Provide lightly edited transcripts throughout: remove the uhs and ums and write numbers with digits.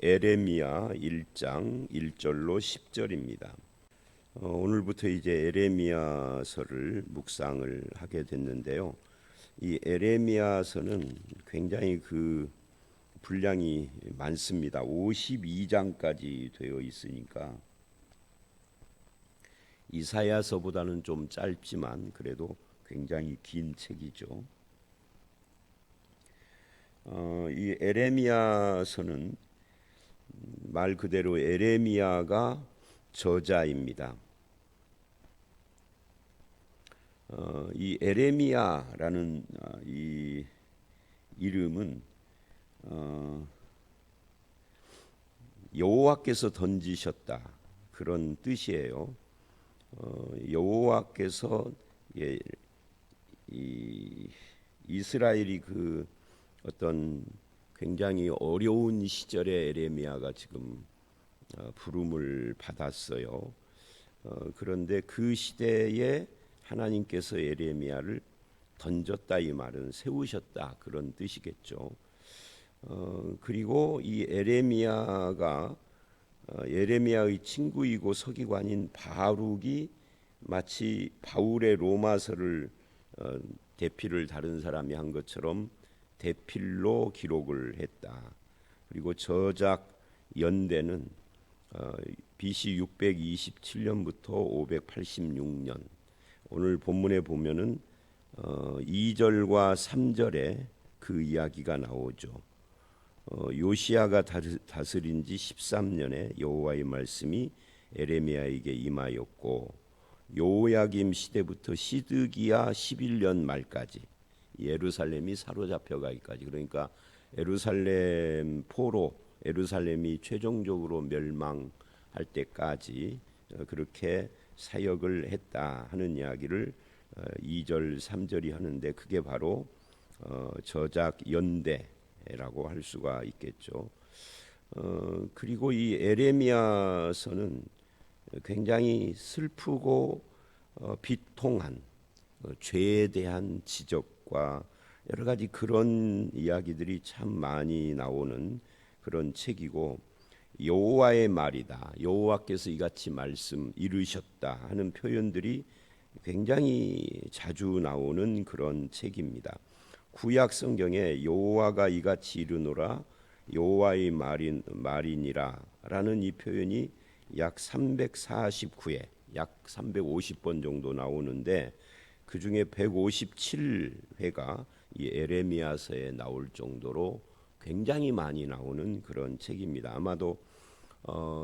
에레미야 1장 1절로 10절입니다. 오늘부터 이제 에레미야서를 묵상을 하게 됐는데요. 이 에레미야서는 굉장히 그 분량이 많습니다. 52장까지 되어 있으니까 이사야서보다는 좀 짧지만 그래도 굉장히 긴 책이죠. 이 에레미야서는 말 그대로 에레미야가 저자입니다. 이 에레미야라는 이 이름은 여호와께서 던지셨다 그런 뜻이에요. 여호와께서 이 이스라엘이 그 어떤 굉장히 어려운 시절에 에레미야가 지금 부름을 받았어요. 그런데 그 시대에 하나님께서 에레미야를 던졌다 이 말은 세우셨다 그런 뜻이겠죠. 그리고 이 에레미야가 에레미야의 친구이고 서기관인 바룩이 마치 바울의 로마서를 대필을 다른 사람이 한 것처럼 대필로 기록을 했다. 그리고 저작 연대는 BC 627년부터 586년. 오늘 본문에 보면은 2절과 3절에 그 이야기가 나오죠. 요시야가 다스린 지 13년에 여호와의 말씀이 에레미야에게 임하였고 요야김 시대부터 시드기야 11년 말까지 예루살렘이 사로잡혀가기까지, 그러니까 예루살렘 포로 예루살렘이 최종적으로 멸망할 때까지 그렇게 사역을 했다 하는 이야기를 2절 3절이 하는데 그게 바로 저작 연대라고 할 수가 있겠죠. 그리고 이 에레미야서는 굉장히 슬프고 비통한 죄에 대한 지적과 여러 가지 그런 이야기들이 참 많이 나오는 그런 책이고, 여호와의 말이다, 여호와께서 이같이 말씀 이루셨다 하는 표현들이 굉장히 자주 나오는 그런 책입니다. 구약 성경에 여호와가 이같이 이르노라 여호와의 말이니라 라는 이 표현이 약 349회, 약 350번 정도 나오는데 그 중에 157회가 이 에레미야서에 나올 정도로 굉장히 많이 나오는 그런 책입니다. 아마도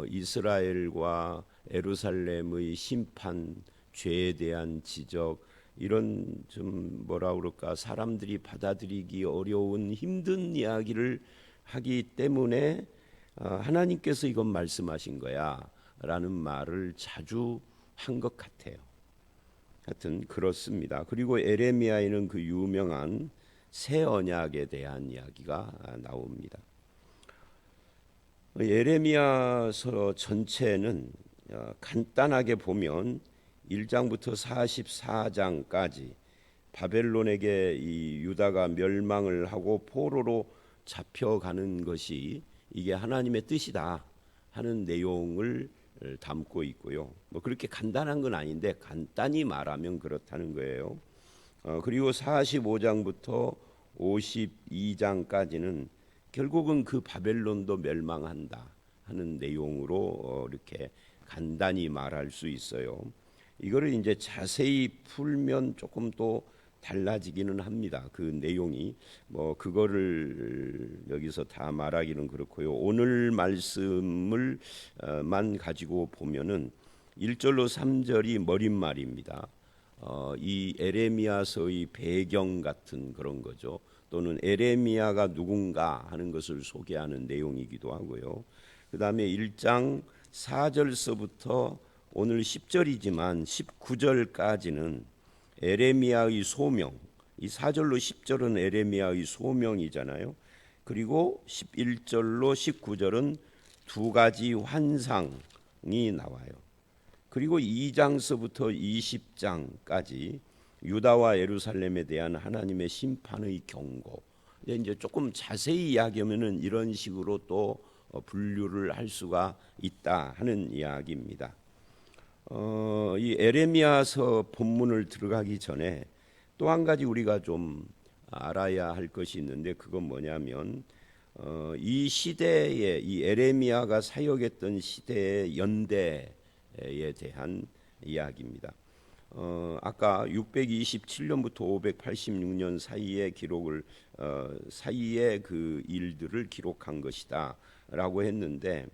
이스라엘과 예루살렘의 심판, 죄에 대한 지적, 이런 좀 뭐라 그럴까 사람들이 받아들이기 어려운 힘든 이야기를 하기 때문에 하나님께서 이건 말씀하신 거야 라는 말을 자주 한 것 같아요. 하여튼 그렇습니다. 그리고 에레미야에는 그 유명한 새 언약에 대한 이야기가 나옵니다. 에레미야서 전체는 간단하게 보면 1장부터 44장까지 바벨론에게 이 유다가 멸망을 하고 포로로 잡혀가는 것이 이게 하나님의 뜻이다 하는 내용을 담고 있고요. 뭐 그렇게 간단한 건 아닌데 간단히 말하면 그렇다는 거예요. 그리고 45장부터 52장까지는 결국은 그 바벨론도 멸망한다 하는 내용으로 이렇게 간단히 말할 수 있어요. 이거를 이제 자세히 풀면 조금 또 달라지기는 합니다. 그 내용이 뭐 그거를 여기서 다 말하기는 그렇고요. 오늘 말씀을 만 가지고 보면은 1절로 3절이 머릿말입니다. 이 에레미야서의 배경 같은 그런 거죠. 또는 에레미야가 누군가 하는 것을 소개하는 내용이기도 하고요. 그 다음에 1장 4절서부터 오늘 10절이지만 19절까지는 에레미야의 소명, 이 4절로 10절은 에레미야의 소명이잖아요. 그리고 11절로 19절은 두 가지 환상이 나와요. 그리고 2장서부터 20장까지 유다와 예루살렘에 대한 하나님의 심판의 경고. 이제 조금 자세히 이야기하면은 이런 식으로 또 분류를 할 수가 있다 하는 이야기입니다. 이 에레미야서 본문을 들어가기 전에 또 한 가지 우리가 좀 알아야 할 것이 있는데 그건 뭐냐면 이 시대에 이 에레미야가 사역했던 시대의 연대에 대한 이야기입니다. 아까 627년부터 586년 사이의 기록을 사이의 그 일들을 기록한 것이다라고 했는데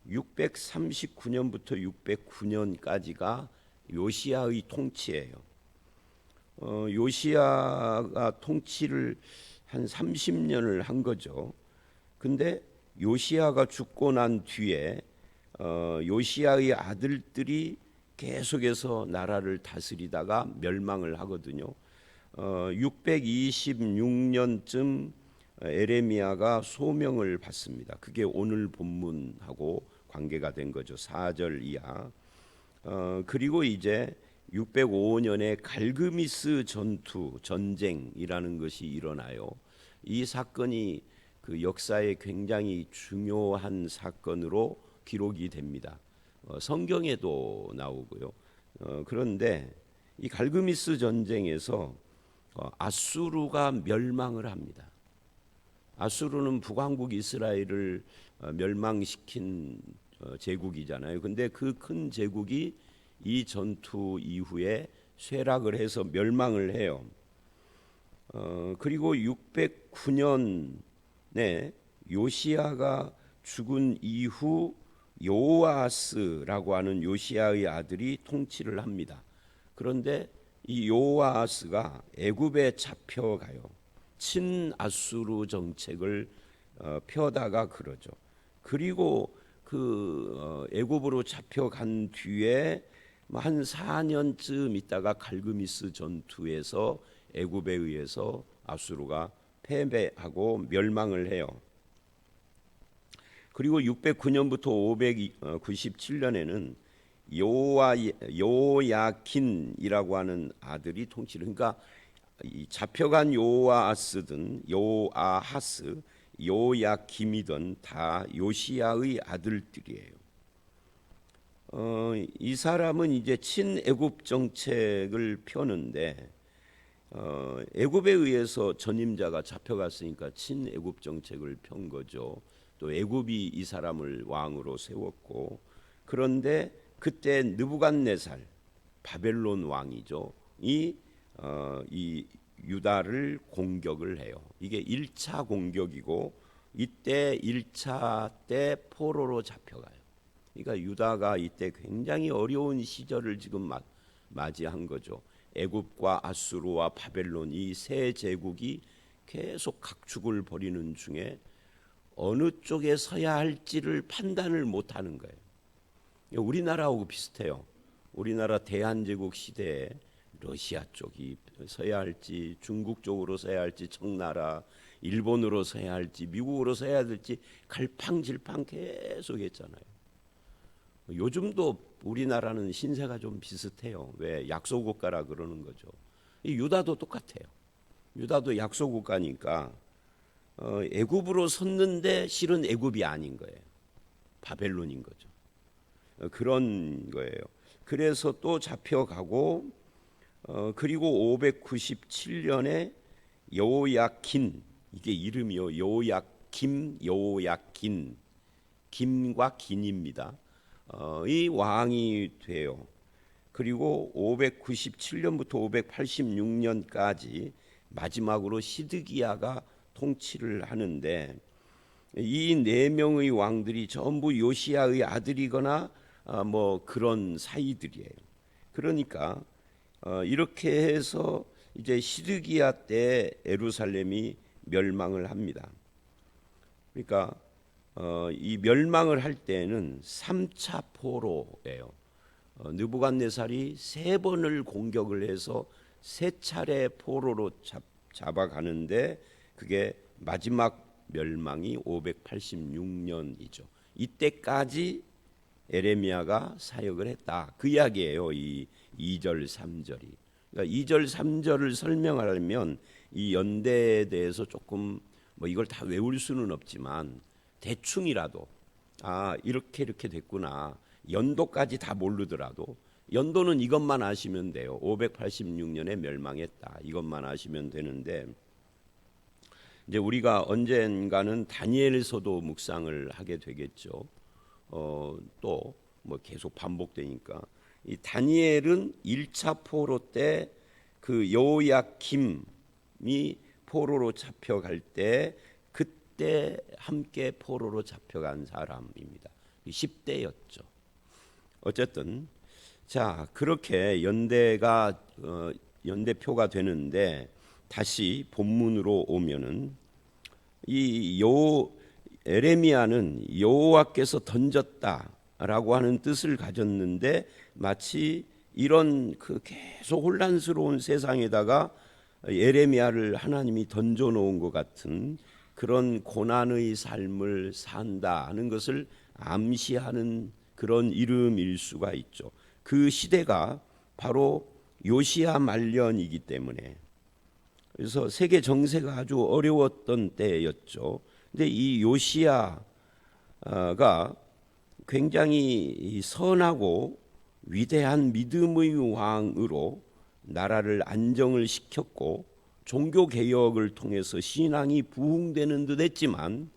639년부터 609년까지가 요시야의 통치예요. 요시야가 통치를 한 30년을 한 거죠. 근데 요시야가 죽고 난 뒤에 요시야의 아들들이 계속해서 나라를 다스리다가 멸망을 하거든요. 626년쯤 에레미야가 소명을 받습니다. 그게 오늘 본문하고 관계가 된 거죠. 4절 이하. 그리고 이제 605년에 갈그미스 전쟁이라는 것이 일어나요. 이 사건이 그 역사에 굉장히 중요한 사건으로 기록이 됩니다. 성경에도 나오고요. 그런데 이 갈그미스 전쟁에서 아수르가 멸망을 합니다. 아수르는 북왕국 이스라엘을 멸망시킨 제국이잖아요. 근데 그 큰 제국이 이 전투 이후에 쇠락을 해서 멸망을 해요. 그리고 609년에 요시야가 죽은 이후 요아스라고 하는 요시야의 아들이 통치를 합니다. 그런데 이 요아스가 애굽에 잡혀가요. 친아수르 정책을 펴다가 그러죠. 그리고 그 애굽으로 잡혀간 뒤에 한 4년쯤 있다가 갈그미스 전투에서 애굽에 의해서 아수르가 패배하고 멸망을 해요. 그리고 609년부터 597년에는 요야킨이라고 하는 아들이 통치를, 그러니까 잡혀간 요아스든 요아하스, 요야김이든 다 요시야의 아들들이에요. 이 사람은 이제 친애굽 정책을 펴는데 애굽에 의해서 전임자가 잡혀갔으니까 친애굽 정책을 편 거죠. 또 애굽이 이 사람을 왕으로 세웠고, 그런데 그때 느부갓네살 바벨론 왕이죠. 이 유다를 공격을 해요. 이게 1차 공격이고 이때 1차 때 포로로 잡혀가요. 그러니까 유다가 이때 굉장히 어려운 시절을 지금 맞이한 거죠. 애굽과 아수르와 바벨론 이 세 제국이 계속 각축을 벌이는 중에 어느 쪽에 서야 할지를 판단을 못하는 거예요. 우리나라하고 비슷해요. 우리나라 대한제국 시대에 러시아 쪽이 서야 할지, 중국 쪽으로 서야 할지, 청나라, 일본으로 서야 할지, 미국으로 서야 될지 갈팡질팡 계속 했잖아요. 요즘도 우리나라는 신세가 좀 비슷해요. 왜? 약소국가라 그러는 거죠. 이 유다도 똑같아요. 유다도 약소국가니까 애굽으로 섰는데 실은 애굽이 아닌 거예요. 바벨론인 거죠. 그런 거예요. 그래서 또 잡혀가고 그리고 597년에 여호야킨, 이게 이름이요. 여호야킨, 김과 긴입니다. 이 왕이 돼요. 그리고 597년부터 586년까지 마지막으로 시드기야가 통치를 하는데 이 네 명의 왕들이 전부 요시야의 아들이거나 뭐 그런 사이들이에요. 그러니까 이렇게 해서 이제 시드기야 때 예루살렘이 멸망을 합니다. 그러니까 이 멸망을 할 때는 3차 포로예요. 느부갓네살이 3번을 공격을 해서 3차례 포로로 잡아가는데 그게 마지막 멸망이 586년이죠. 이때까지 에레미야가 사역을 했다. 그 이야기예요. 이 2절 3절이. 그러니까 2절 3절을 설명하려면 이 연대에 대해서 조금 뭐 이걸 다 외울 수는 없지만 대충이라도 이렇게 됐구나. 연도까지 다 모르더라도 연도는 이것만 아시면 돼요. 586년에 멸망했다. 이것만 아시면 되는데, 이제 우리가 언젠가는 다니엘서도 묵상을 하게 되겠죠. 또 뭐 계속 반복되니까. 이 다니엘은 1차 포로 때 그 여호야김이 포로로 잡혀갈 때 그때 함께 포로로 잡혀간 사람입니다. 10대였죠. 어쨌든 자, 그렇게 연대표가 되는데, 다시 본문으로 오면은 에레미야는 여호와께서 던졌다라고 하는 뜻을 가졌는데, 마치 이런 그 계속 혼란스러운 세상에다가 에레미야를 하나님이 던져 놓은 것 같은 그런 고난의 삶을 산다 하는 것을 암시하는 그런 이름일 수가 있죠. 그 시대가 바로 요시야 말년이기 때문에, 그래서 세계 정세가 아주 어려웠던 때였죠. 근데 이 요시야가 굉장히 선하고 위대한 믿음의 왕으로 나라를 안정을 시켰고, 종교 개혁을 통해서 신앙이 부흥되는 듯 했지만,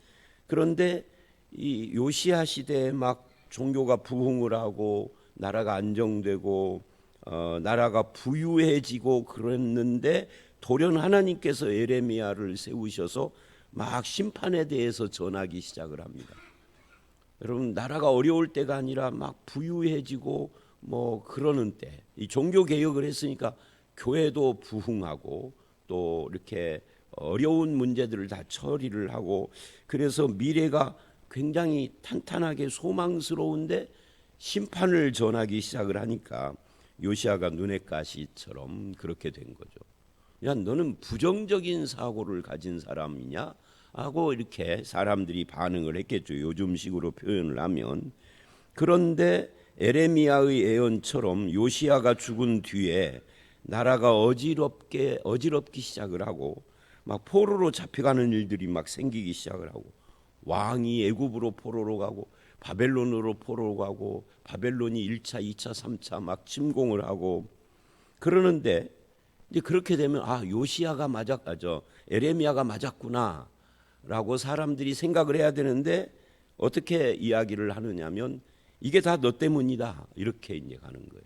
그런데 이 요시야 시대에 막 종교가 부흥을 하고 나라가 안정되고 나라가 부유해지고 그랬는데, 돌연 하나님께서 에레미야를 세우셔서 막 심판에 대해서 전하기 시작을 합니다. 여러분, 나라가 어려울 때가 아니라 막 부유해지고 뭐 그러는 때, 이 종교 개혁을 했으니까 교회도 부흥하고 또 이렇게 어려운 문제들을 다 처리를 하고, 그래서 미래가 굉장히 탄탄하게 소망스러운데 심판을 전하기 시작을 하니까 요시야가 눈의 가시처럼 그렇게 된 거죠. 야, 너는 부정적인 사고를 가진 사람이냐 하고 이렇게 사람들이 반응을 했겠죠. 요즘식으로 표현을 하면. 그런데 에레미야의 예언처럼 요시야가 죽은 뒤에 나라가 어지럽기 시작을 하고, 막 포로로 잡혀가는 일들이 막 생기기 시작을 하고, 왕이 애굽으로 포로로 가고 바벨론으로 포로로 가고, 바벨론이 1차, 2차, 3차 막 침공을 하고 그러는데, 이제 그렇게 되면 에레미야가 맞았구나라고 사람들이 생각을 해야 되는데, 어떻게 이야기를 하느냐면 이게 다 너 때문이다 이렇게 이제 가는 거예요.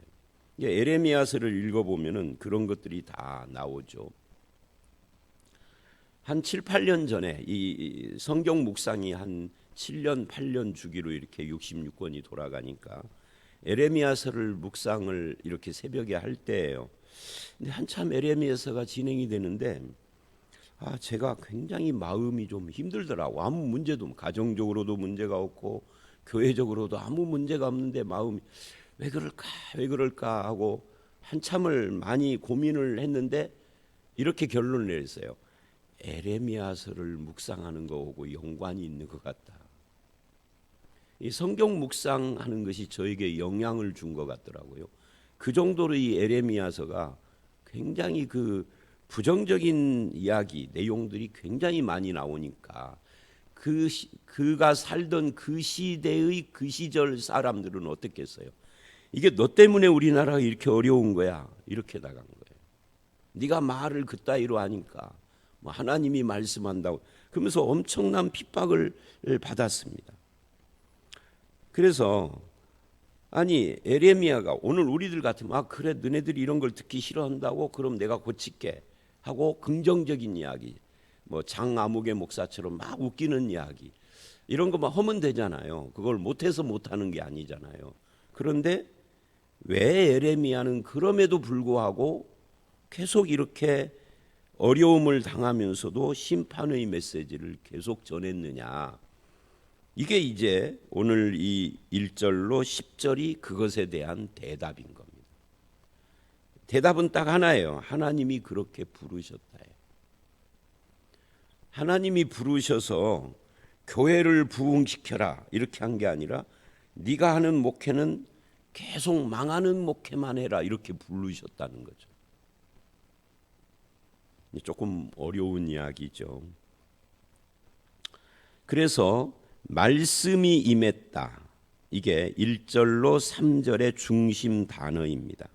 에레미야서를 읽어보면은 그런 것들이 다 나오죠. 한 7, 8년 전에 이 성경 묵상이 한 7년, 8년 주기로 이렇게 66권이 돌아가니까 에레미야서를 묵상을 이렇게 새벽에 할 때예요. 근데 한참 에레미야서가 진행이 되는데 제가 굉장히 마음이 좀 힘들더라고. 아무 문제도, 가정적으로도 문제가 없고 교회적으로도 아무 문제가 없는데 마음이 왜 그럴까 하고 한참을 많이 고민을 했는데, 이렇게 결론을 내렸어요. 에레미야서를 묵상하는 거하고 연관이 있는 것 같다. 이 성경 묵상하는 것이 저에게 영향을 준 것 같더라고요. 그 정도로 이 에레미야서가 굉장히 그 부정적인 이야기 내용들이 굉장히 많이 나오니까, 그가 살던 그 시대의 그 시절 사람들은 어떻겠어요? 이게 너 때문에 우리나라가 이렇게 어려운 거야, 이렇게 나간 거예요. 네가 말을 그따위로 하니까 뭐 하나님이 말씀한다고 그러면서 엄청난 핍박을 받았습니다. 그래서 에레미야가 오늘 우리들 같으면 그래 너네들이 이런 걸 듣기 싫어한다고, 그럼 내가 고칠게 하고 긍정적인 이야기, 뭐 장아무개 목사처럼 막 웃기는 이야기, 이런 거만 하면 되잖아요. 그걸 못해서 못하는 게 아니잖아요. 그런데 왜 에레미야는 그럼에도 불구하고 계속 이렇게 어려움을 당하면서도 심판의 메시지를 계속 전했느냐? 이게 이제 오늘 이 1절로 10절이 그것에 대한 대답인 겁니다. 대답은 딱 하나예요. 하나님이 그렇게 부르셨다예요. 하나님이 부르셔서 교회를 부흥시켜라 이렇게 한 게 아니라, 네가 하는 목회는 계속 망하는 목회만 해라 이렇게 부르셨다는 거죠. 조금 어려운 이야기죠. 그래서 말씀이 임했다. 이게 1절로 3절의 중심 단어입니다.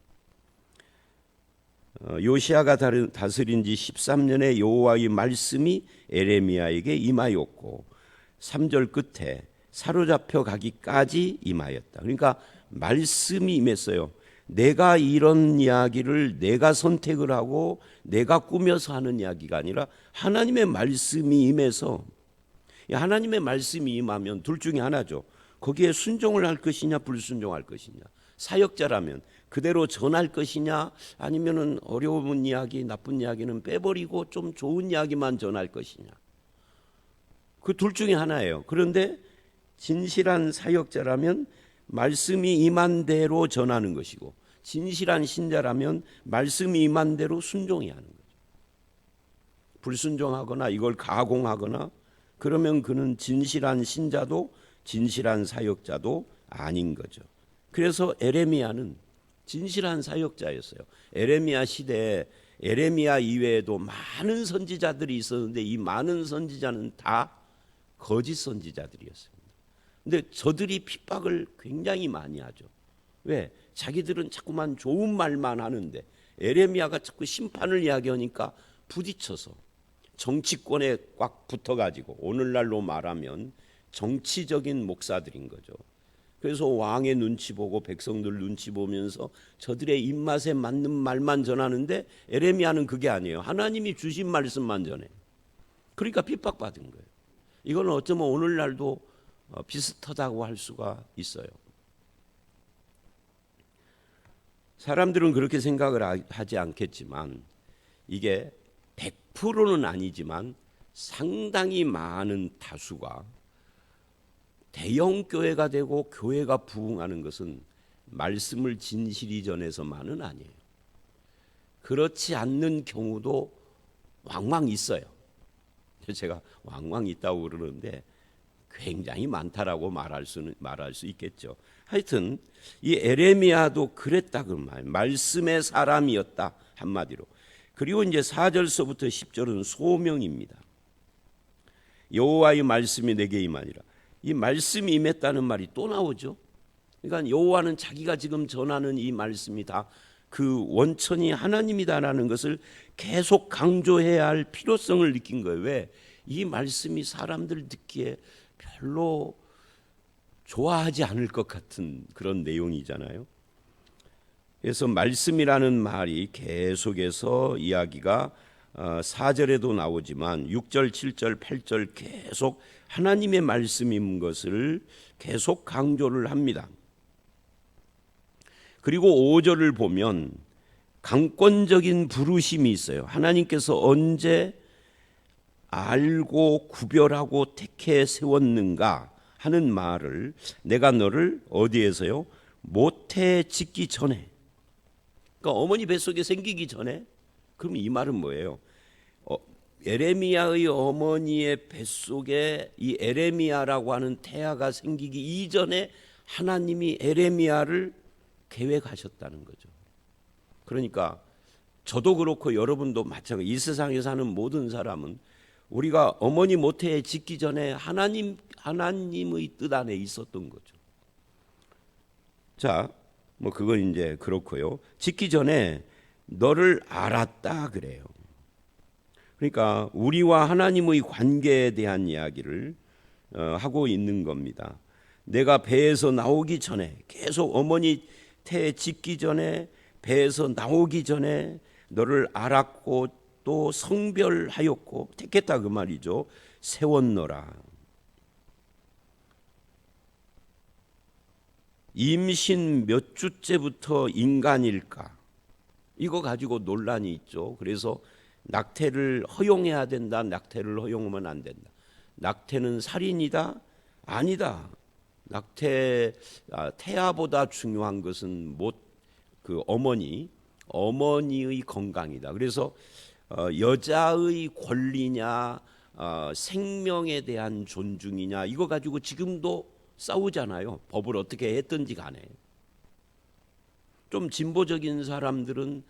요시야가 다스린 지 13년에 여호와의 말씀이 에레미야에게 임하였고 3절 끝에 사로잡혀 가기까지 임하였다. 그러니까 말씀이 임했어요. 내가 이런 이야기를 내가 선택을 하고 내가 꾸며서 하는 이야기가 아니라 하나님의 말씀이 임해서, 하나님의 말씀이 임하면 둘 중에 하나죠. 거기에 순종을 할 것이냐 불순종할 것이냐. 사역자라면 그대로 전할 것이냐 아니면은 어려운 이야기 나쁜 이야기는 빼버리고 좀 좋은 이야기만 전할 것이냐. 그 둘 중에 하나예요. 그런데 진실한 사역자라면 말씀이 임한 대로 전하는 것이고, 진실한 신자라면 말씀이 임한 대로 순종해야 하는 거죠. 불순종하거나 이걸 가공하거나 그러면 그는 진실한 신자도 진실한 사역자도 아닌 거죠. 그래서 에레미야는 진실한 사역자였어요. 에레미야 시대에 에레미야 이외에도 많은 선지자들이 있었는데 이 많은 선지자는 다 거짓 선지자들이었습니다. 근데 저들이 핍박을 굉장히 많이 하죠. 왜? 자기들은 자꾸만 좋은 말만 하는데 에레미야가 자꾸 심판을 이야기하니까 부딪혀서 정치권에 꽉 붙어가지고, 오늘날로 말하면 정치적인 목사들인 거죠. 그래서 왕의 눈치 보고 백성들 눈치 보면서 저들의 입맛에 맞는 말만 전하는데 에레미야는 그게 아니에요. 하나님이 주신 말씀만 전해. 그러니까 핍박받은 거예요. 이건 어쩌면 오늘날도 비슷하다고 할 수가 있어요. 사람들은 그렇게 생각을 하지 않겠지만 이게 100%는 아니지만 상당히 많은 다수가 대형 교회가 되고 교회가 부흥하는 것은 말씀을 진실히 전해서만은 아니에요. 그렇지 않는 경우도 왕왕 있어요. 제가 왕왕 있다고 그러는데 굉장히 많다라고 말할 수 있겠죠. 하여튼 이 에레미야도 그랬다 그 말. 말씀의 사람이었다 한마디로. 그리고 이제 4절서부터 10절은 소명입니다. 여호와의 말씀이 내게 임하니라. 이 말씀이 임했다는 말이 또 나오죠. 그러니까 여호와는 자기가 지금 전하는 이 말씀이 다 그 원천이 하나님이다라는 것을 계속 강조해야 할 필요성을 느낀 거예요. 왜? 이 말씀이 사람들 듣기에 별로 좋아하지 않을 것 같은 그런 내용이잖아요. 그래서 말씀이라는 말이 계속해서 이야기가 4절에도 나오지만 6절, 7절, 8절 계속 하나님의 말씀인 것을 계속 강조를 합니다. 그리고 5절을 보면 강권적인 부르심이 있어요. 하나님께서 언제 알고 구별하고 택해 세웠는가 하는 말을, 내가 너를 어디에서요? 모태에 짓기 전에, 그러니까 어머니 뱃속에 생기기 전에. 그럼 이 말은 뭐예요? 에레미야의 어머니의 뱃속에 이 에레미야라고 하는 태아가 생기기 이전에 하나님이 에레미야를 계획하셨다는 거죠. 그러니까 저도 그렇고 여러분도 마찬가지. 이 세상에 사는 모든 사람은 우리가 어머니 모태에 짓기 전에 하나님의 뜻 안에 있었던 거죠. 자, 뭐 그건 이제 그렇고요. 짓기 전에 너를 알았다 그래요. 그러니까 우리와 하나님의 관계에 대한 이야기를 하고 있는 겁니다. 내가 배에서 나오기 전에, 계속 어머니 태에 짓기 전에, 배에서 나오기 전에 너를 알았고 또 성별하였고 택했다 그 말이죠. 세웠노라. 임신 몇 주째부터 인간일까? 이거 가지고 논란이 있죠. 그래서 낙태를 허용해야 된다. 낙태를 허용하면 안 된다. 낙태는 살인이다. 아니다. 태아보다 중요한 것은 그 어머니의 건강이다. 그래서 여자의 권리냐 생명에 대한 존중이냐 이거 가지고 지금도 싸우잖아요. 법을 어떻게 했든지 간에. 좀 진보적인 사람들은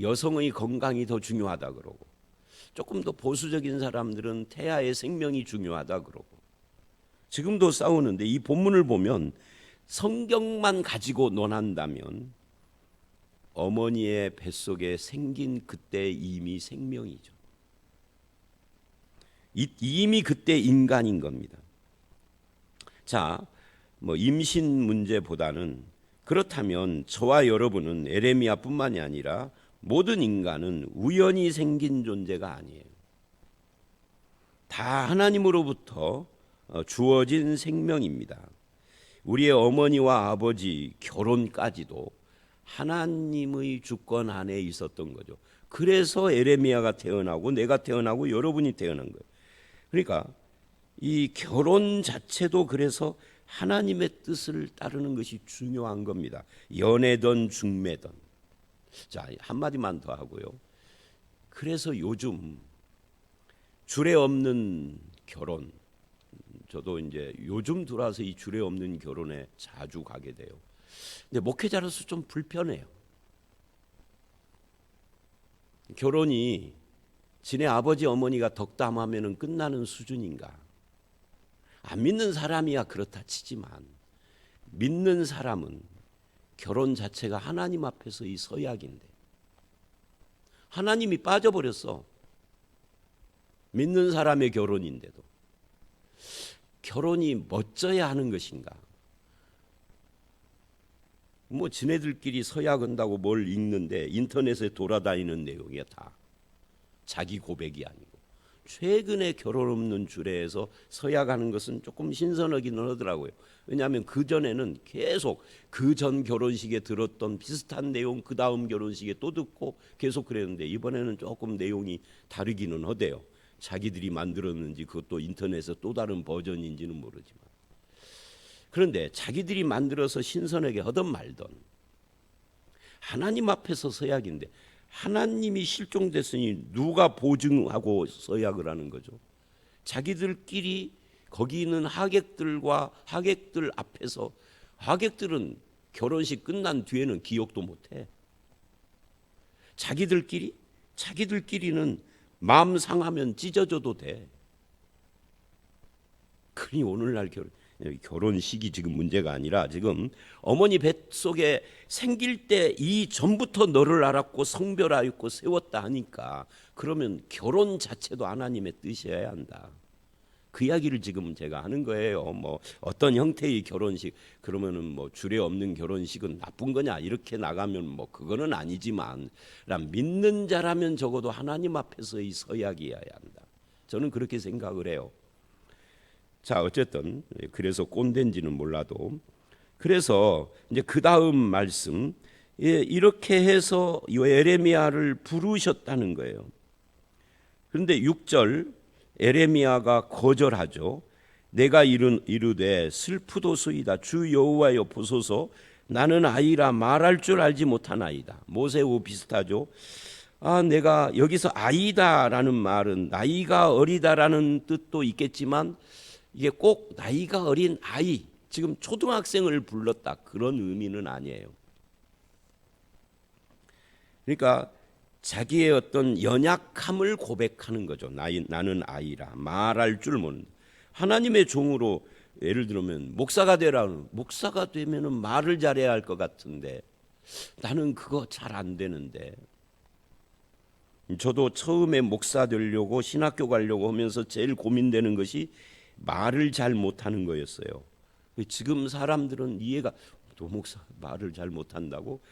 여성의 건강이 더 중요하다 그러고, 조금 더 보수적인 사람들은 태아의 생명이 중요하다 그러고. 지금도 싸우는데 이 본문을 보면 성경만 가지고 논한다면 어머니의 뱃속에 생긴 그때 이미 생명이죠. 이미 그때 인간인 겁니다. 자, 임신 문제보다는 그렇다면 저와 여러분은 에레미야뿐만이 아니라 모든 인간은 우연히 생긴 존재가 아니에요. 다 하나님으로부터 주어진 생명입니다. 우리의 어머니와 아버지 결혼까지도 하나님의 주권 안에 있었던 거죠. 그래서 에레미야가 태어나고 내가 태어나고 여러분이 태어난 거예요. 그러니까 이 결혼 자체도 그래서 하나님의 뜻을 따르는 것이 중요한 겁니다. 연애든 중매든. 자, 한마디만 더 하고요. 그래서 요즘 주례 없는 결혼, 저도 이제 요즘 들어와서 이 주례 없는 결혼에 자주 가게 돼요. 근데 목회자로서 좀 불편해요. 결혼이 지네 아버지 어머니가 덕담하면 끝나는 수준인가? 안 믿는 사람이야 그렇다 치지만 믿는 사람은 결혼 자체가 하나님 앞에서의 서약인데 하나님이 빠져버렸어. 믿는 사람의 결혼인데도 결혼이 멋져야 하는 것인가? 지네들끼리 서약한다고 뭘 읽는데 인터넷에 돌아다니는 내용이야 다. 자기 고백이 아니고. 최근에 결혼 없는 주례에서 서약하는 것은 조금 신선하기는 하더라고요. 왜냐하면 그전에는 계속 그 전 결혼식에 들었던 비슷한 내용 그 다음 결혼식에 또 듣고 계속 그랬는데 이번에는 조금 내용이 다르기는 하대요. 자기들이 만들었는지 그것도 인터넷에서 또 다른 버전인지는 모르지만 그런데 자기들이 만들어서 신선하게 하든 말든 하나님 앞에서 서약인데 하나님이 실종됐으니 누가 보증하고 서약을 하는 거죠. 자기들끼리 거기 있는 하객들과 하객들 앞에서 하객들은 결혼식 끝난 뒤에는 기억도 못해. 자기들끼리는 마음 상하면 찢어져도 돼. 그러니 오늘날 결혼식이 지금 문제가 아니라 지금 어머니 뱃속에 생길 때 이 전부터 너를 알았고 성별하였고 세웠다 하니까 그러면 결혼 자체도 하나님의 뜻이어야 한다. 그 이야기를 지금 제가 하는 거예요. 어떤 형태의 결혼식 그러면은 주례 없는 결혼식은 나쁜 거냐 이렇게 나가면 그거는 아니지만 믿는 자라면 적어도 하나님 앞에서의 서약이어야 한다. 저는 그렇게 생각을 해요. 자, 어쨌든 그래서 꼰대인지는 몰라도 그래서 이제 그 다음 말씀 이렇게 해서 에레미야를 부르셨다는 거예요. 그런데 6절 에레미야가 거절하죠. 내가 이르되 슬프도소이다. 주 여호와여 보소서 나는 아이라 말할 줄 알지 못하나이다. 모세하고 비슷하죠. 내가 여기서 아이다라는 말은 나이가 어리다라는 뜻도 있겠지만 이게 꼭 나이가 어린 아이, 지금 초등학생을 불렀다 그런 의미는 아니에요. 그러니까 자기의 어떤 연약함을 고백하는 거죠. 나는 아이라 말할 줄 모르는. 하나님의 종으로 예를 들면 목사가 되라는 목사가 되면은 말을 잘해야 할 것 같은데 나는 그거 잘 안 되는데. 저도 처음에 목사 되려고 신학교 가려고 하면서 제일 고민되는 것이 말을 잘 못하는 거였어요. 지금 사람들은 이해가 또 목사 말을 잘 못한다고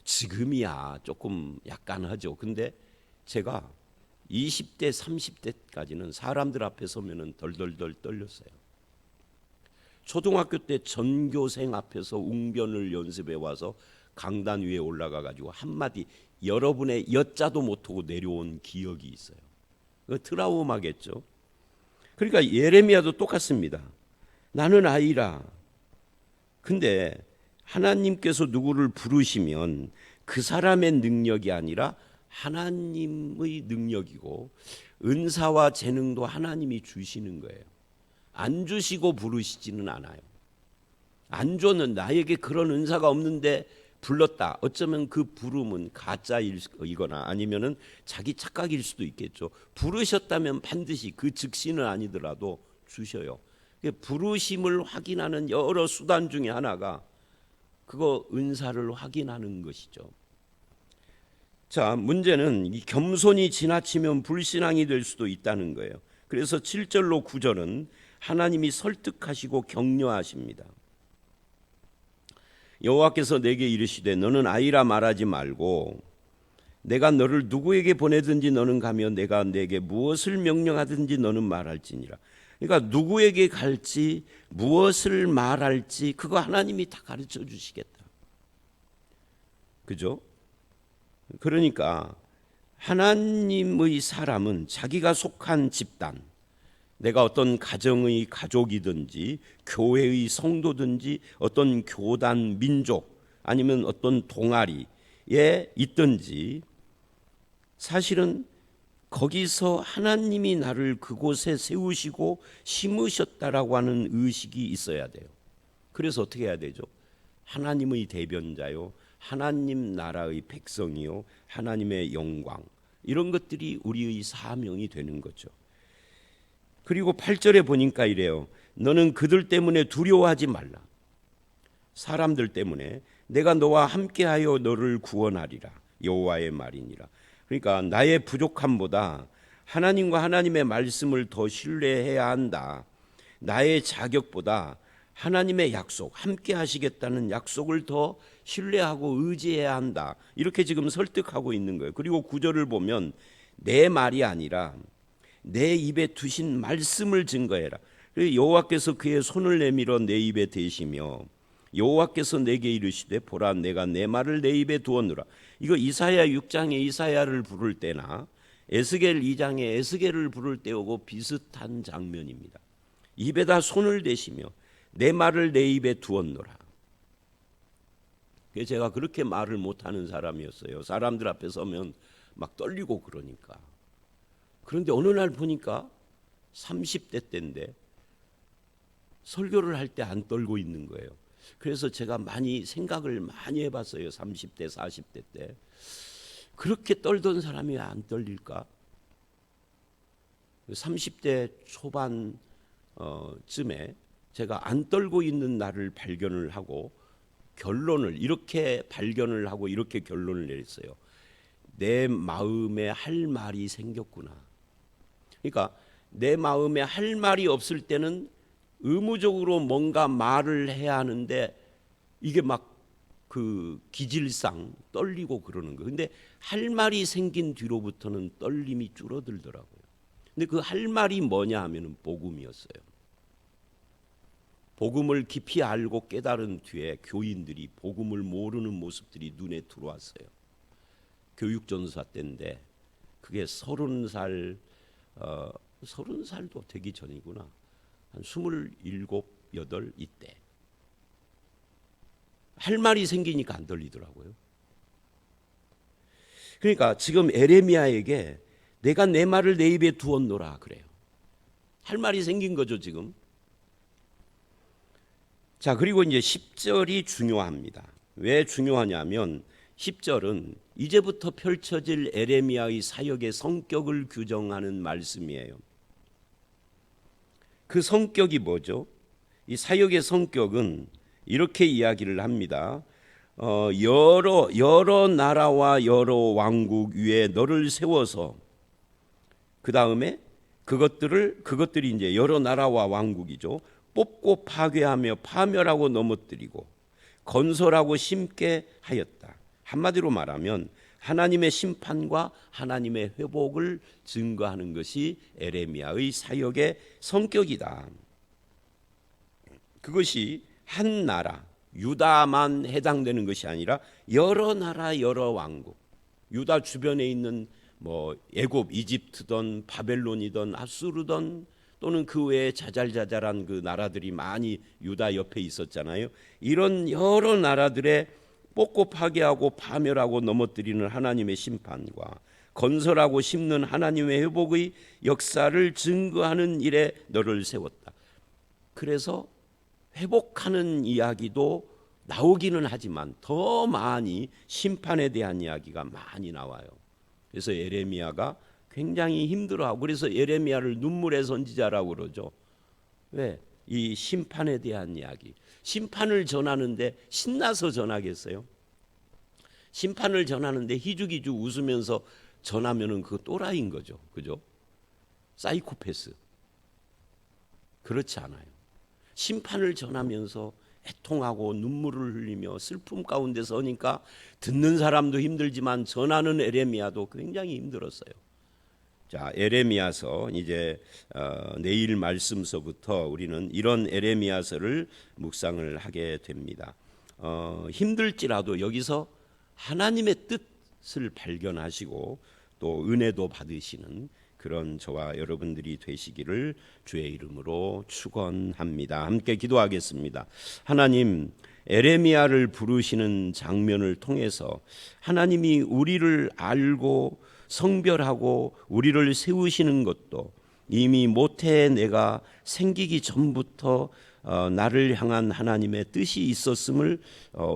지금이야 조금 약간 하죠. 근데 제가 20대 30대까지는 사람들 앞에 서면은 덜덜덜 떨렸어요. 초등학교 때 전교생 앞에서 웅변을 연습해 와서 강단 위에 올라가 가지고 한마디 여러분의 여자도 못하고 내려온 기억이 있어요. 트라우마겠죠. 그러니까 예레미야도 똑같습니다. 나는 아이라. 근데 하나님께서 누구를 부르시면 그 사람의 능력이 아니라 하나님의 능력이고 은사와 재능도 하나님이 주시는 거예요. 안 주시고 부르시지는 않아요. 안 줬는 나에게 그런 은사가 없는데 불렀다. 어쩌면 그 부름은 가짜이거나 아니면은 자기 착각일 수도 있겠죠. 부르셨다면 반드시 그 즉시는 아니더라도 주셔요. 부르심을 확인하는 여러 수단 중에 하나가 그거 은사를 확인하는 것이죠. 자, 문제는 이 겸손이 지나치면 불신앙이 될 수도 있다는 거예요. 그래서 7절로 9절은 하나님이 설득하시고 격려하십니다. 여호와께서 내게 이르시되 너는 아이라 말하지 말고 내가 너를 누구에게 보내든지 너는 가며 내가 내게 무엇을 명령하든지 너는 말할지니라. 그러니까 누구에게 갈지 무엇을 말할지 그거 하나님이 다 가르쳐 주시겠다. 그죠? 그러니까 하나님의 사람은 자기가 속한 집단, 내가 어떤 가정의 가족이든지 교회의 성도든지 어떤 교단 민족 아니면 어떤 동아리에 있든지 사실은 거기서 하나님이 나를 그곳에 세우시고 심으셨다라고 하는 의식이 있어야 돼요. 그래서 어떻게 해야 되죠? 하나님의 대변자요, 하나님 나라의 백성이요, 하나님의 영광, 이런 것들이 우리의 사명이 되는 거죠. 그리고 8절에 보니까 이래요. 너는 그들 때문에 두려워하지 말라. 사람들 때문에 내가 너와 함께하여 너를 구원하리라. 여호와의 말이니라. 그러니까 나의 부족함보다 하나님과 하나님의 말씀을 더 신뢰해야 한다. 나의 자격보다 하나님의 약속, 함께 하시겠다는 약속을 더 신뢰하고 의지해야 한다. 이렇게 지금 설득하고 있는 거예요. 그리고 9절을 보면 내 말이 아니라 내 입에 두신 말씀을 증거해라. 여호와께서 그의 손을 내밀어 내 입에 대시며 여호와께서 내게 이르시되 보라 내가 내 말을 내 입에 두었노라. 이거 이사야 6장에 이사야를 부를 때나 에스겔 2장에 에스겔을 부를 때하고 비슷한 장면입니다. 입에다 손을 대시며 내 말을 내 입에 두었노라. 제가 그렇게 말을 못하는 사람이었어요. 사람들 앞에 서면 막 떨리고 그러니까. 그런데 어느 날 보니까 30대 때인데 설교를 할 때 안 떨고 있는 거예요. 그래서 제가 생각을 많이 해봤어요. 30대, 40대 때. 그렇게 떨던 사람이 왜 안 떨릴까? 30대 초반쯤에 제가 안 떨고 있는 나를 발견을 하고 이렇게 발견을 하고 이렇게 결론을 내렸어요. 내 마음에 할 말이 생겼구나. 그러니까 내 마음에 할 말이 없을 때는 의무적으로 뭔가 말을 해야 하는데 이게 막 그 기질상 떨리고 그러는 거예요. 근데 할 말이 생긴 뒤로부터는 떨림이 줄어들더라고요. 근데 그 할 말이 뭐냐 하면은 복음이었어요. 복음을 깊이 알고 깨달은 뒤에 교인들이 복음을 모르는 모습들이 눈에 들어왔어요. 교육전사 때인데 그게 30살 30살도 되기 전이구나. 한 27, 8 이때. 할 말이 생기니까 안 들리더라고요. 그러니까 지금 에레미야에게 내가 내 말을 내 입에 두었노라 그래요. 할 말이 생긴 거죠 지금. 자, 그리고 이제 10절이 중요합니다. 왜 중요하냐면 10절은 이제부터 펼쳐질 에레미야의 사역의 성격을 규정하는 말씀이에요. 그 성격이 뭐죠? 이 사역의 성격은 이렇게 이야기를 합니다. 여러 나라와 여러 왕국 위에 너를 세워서 그 다음에 그것들이 이제 여러 나라와 왕국이죠. 뽑고 파괴하며 파멸하고 넘어뜨리고 건설하고 심게 하였다. 한마디로 말하면 하나님의 심판과 하나님의 회복을 증거하는 것이 에레미야의 사역의 성격이다. 그것이 한 나라, 유다만 해당되는 것이 아니라 여러 나라, 여러 왕국, 유다 주변에 있는 애굽, 이집트든 바벨론이든 아수르든 또는 그 외에 자잘자잘한 그 나라들이 많이 유다 옆에 있었잖아요. 이런 여러 나라들의 뽑고 파괴하고 파멸하고 넘어뜨리는 하나님의 심판과 건설하고 심는 하나님의 회복의 역사를 증거하는 일에 너를 세웠다. 그래서 회복하는 이야기도 나오기는 하지만 더 많이 심판에 대한 이야기가 많이 나와요. 그래서 에레미야가 굉장히 힘들어하고, 그래서 에레미야를 눈물의 선지자라고 그러죠. 왜? 이 심판에 대한 이야기. 심판을 전하는데 신나서 전하겠어요? 심판을 전하는데 희죽희죽 웃으면서 전하면은 그거 또라이인 거죠. 그죠? 사이코패스. 그렇지 않아요. 심판을 전하면서 애통하고 눈물을 흘리며 슬픔 가운데 서니까 듣는 사람도 힘들지만 전하는 에레미야도 굉장히 힘들었어요. 자, 에레미야서 이제 내일 말씀서부터 우리는 이런 에레미야서를 묵상을 하게 됩니다. 힘들지라도 여기서 하나님의 뜻을 발견하시고 또 은혜도 받으시는 그런 저와 여러분들이 되시기를 주의 이름으로 축원합니다. 함께 기도하겠습니다. 하나님, 에레미야를 부르시는 장면을 통해서 하나님이 우리를 알고 성별하고 우리를 세우시는 것도 이미 모태에 내가 생기기 전부터 나를 향한 하나님의 뜻이 있었음을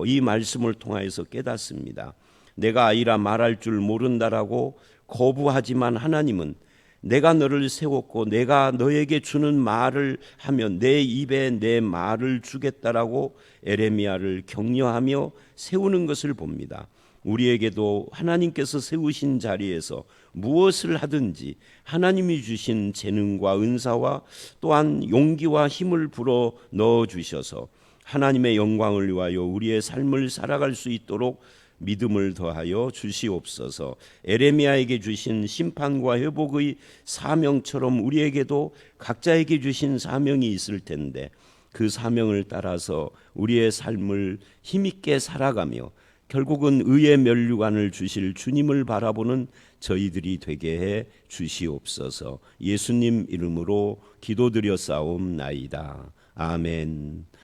이 말씀을 통하여서 깨닫습니다. 내가 아이라 말할 줄 모른다라고 거부하지만 하나님은 내가 너를 세웠고 내가 너에게 주는 말을 하면 내 입에 내 말을 주겠다라고 에레미야를 격려하며 세우는 것을 봅니다. 우리에게도 하나님께서 세우신 자리에서 무엇을 하든지 하나님이 주신 재능과 은사와 또한 용기와 힘을 불어 넣어 주셔서 하나님의 영광을 위하여 우리의 삶을 살아갈 수 있도록 믿음을 더하여 주시옵소서. 에레미야에게 주신 심판과 회복의 사명처럼 우리에게도 각자에게 주신 사명이 있을 텐데 그 사명을 따라서 우리의 삶을 힘있게 살아가며 결국은 의의 면류관을 주실 주님을 바라보는 저희들이 되게 해 주시옵소서. 예수님 이름으로 기도드려 싸움나이다. 아멘.